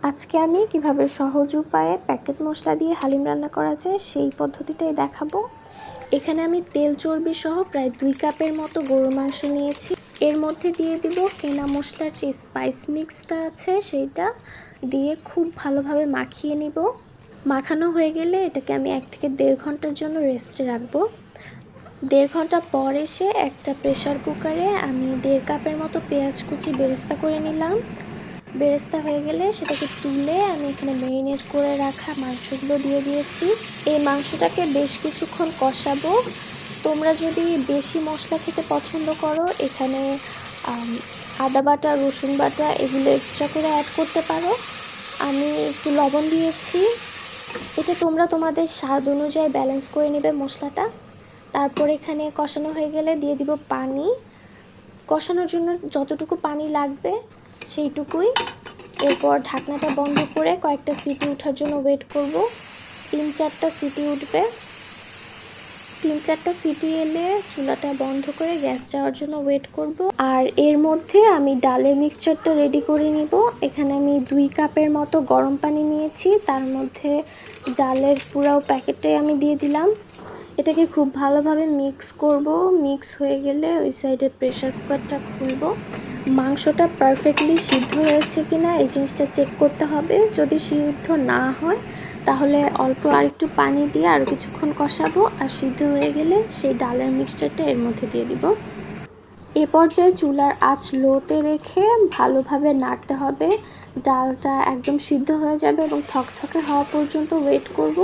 আজকে আমি কিভাবে সহজ উপায়ে প্যাকেট মশলা দিয়ে হালিম রান্না করা যায় সেই পদ্ধতিটাই দেখাবো। এখানে আমি তেল চর্বি সহ প্রায় 2 কাপের মতো গরুর মাংস নিয়েছি। এর মধ্যে দিয়ে দিব কেনা মশলার যে স্পাইস মিক্সটা আছে সেইটা দিয়ে খুব ভালোভাবে মাখিয়ে নিব। মাখানো হয়ে গেলে এটাকে আমি 1 থেকে 1.5 ঘন্টার জন্য রেস্টে রাখবো। 1.5 ঘন্টা পর এসে একটা প্রেসার কুকারে আমি 1.5 কাপের মতো পেঁয়াজ কুচি বেরেস্তা করে নিলাম। বেরেস্তা হয়ে গেলে সেটাকে তুলে আমি এখানে ম্যারিনেট করে রাখা মাংসগুলো দিয়ে দিয়েছি। এই মাংসটাকে বেশ কিছুক্ষণ কষাবো। তোমরা যদি বেশি মশলা খেতে পছন্দ করো এখানে আদা বাটা, রসুন বাটা এগুলো এক্সট্রা করে অ্যাড করতে পারো। আমি একটু লবণ দিয়েছি। এটা তোমরা তোমাদের স্বাদ অনুযায়ী ব্যালেন্স করে নেবে মশলাটা। তারপর এখানে কষানো হয়ে গেলে দিয়ে দিব পানি। কষানোর জন্য যতটুকু পানি লাগবে সেইটুকুই। এরপর ঢাকনাটা বন্ধ করে কয়েকটা সিটি ওঠার জন্য ওয়েট করব। 3-4টা সিটি উঠবে। 3-4টা সিটি এলে চুলাটা বন্ধ করে গ্যাস যাওয়ার জন্য ওয়েট করব। আর এর মধ্যে আমি ডালের মিক্সচারটা রেডি করে নিব। এখানে আমি 2 কাপের মতো গরম পানি নিয়েছি, তার মধ্যে ডালের পুরো প্যাকেটে আমি দিয়ে দিলাম। এটাকে খুব ভালোভাবে মিক্স করব। মিক্স হয়ে গেলে ওই সাইডে প্রেসার কুকারটা খুলব। মাংসটা পারফেক্টলি সিদ্ধ হয়েছে কিনা এই জিনিসটা চেক করতে হবে। যদি সিদ্ধ না হয় তাহলে অল্প আরেকটু পানি দিয়ে আরও কিছুক্ষণ কষাবো। আর সিদ্ধ হয়ে গেলে সেই ডালের মিক্সচারটা এর মধ্যে দিয়ে দিব। এ পর্যায়ে চুলার আঁচ লোতে রেখে ভালোভাবে নাড়তে হবে। ডালটা একদম সিদ্ধ হয়ে যাবে এবং থকথকে হওয়া পর্যন্ত ওয়েট করব।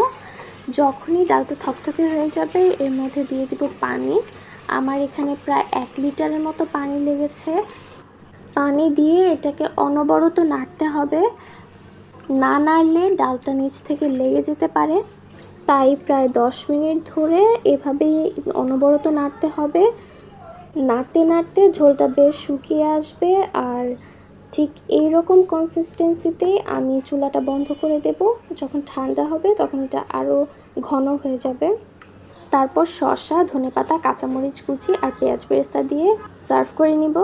যখনই ডালটা থকথকে হয়ে যাবে এর মধ্যে দিয়ে দিব পানি। আমার এখানে প্রায় 1 লিটারের মতো পানি লেগেছে। পানি দিয়ে এটাকে অনবরত নাড়তে হবে। না নাড়লে ডালটা নিচ থেকে লেগে যেতে পারে। তাই প্রায় 10 মিনিট ধরে এভাবেই অনবরত নাড়তে হবে। নাড়তে নাড়তে ঝোলটা বেশ শুকিয়ে আসবে। আর ঠিক এই রকম কনসিস্টেন্সিতেই আমি চুলাটা বন্ধ করে দেব। যখন ঠান্ডা হবে তখন এটা আরও ঘন হয়ে যাবে। তারপর শসা, ধনেপাতা, কাঁচামরিচ কুচি আর পেঁয়াজ বেরেস্তা দিয়ে সার্ভ করে নিব।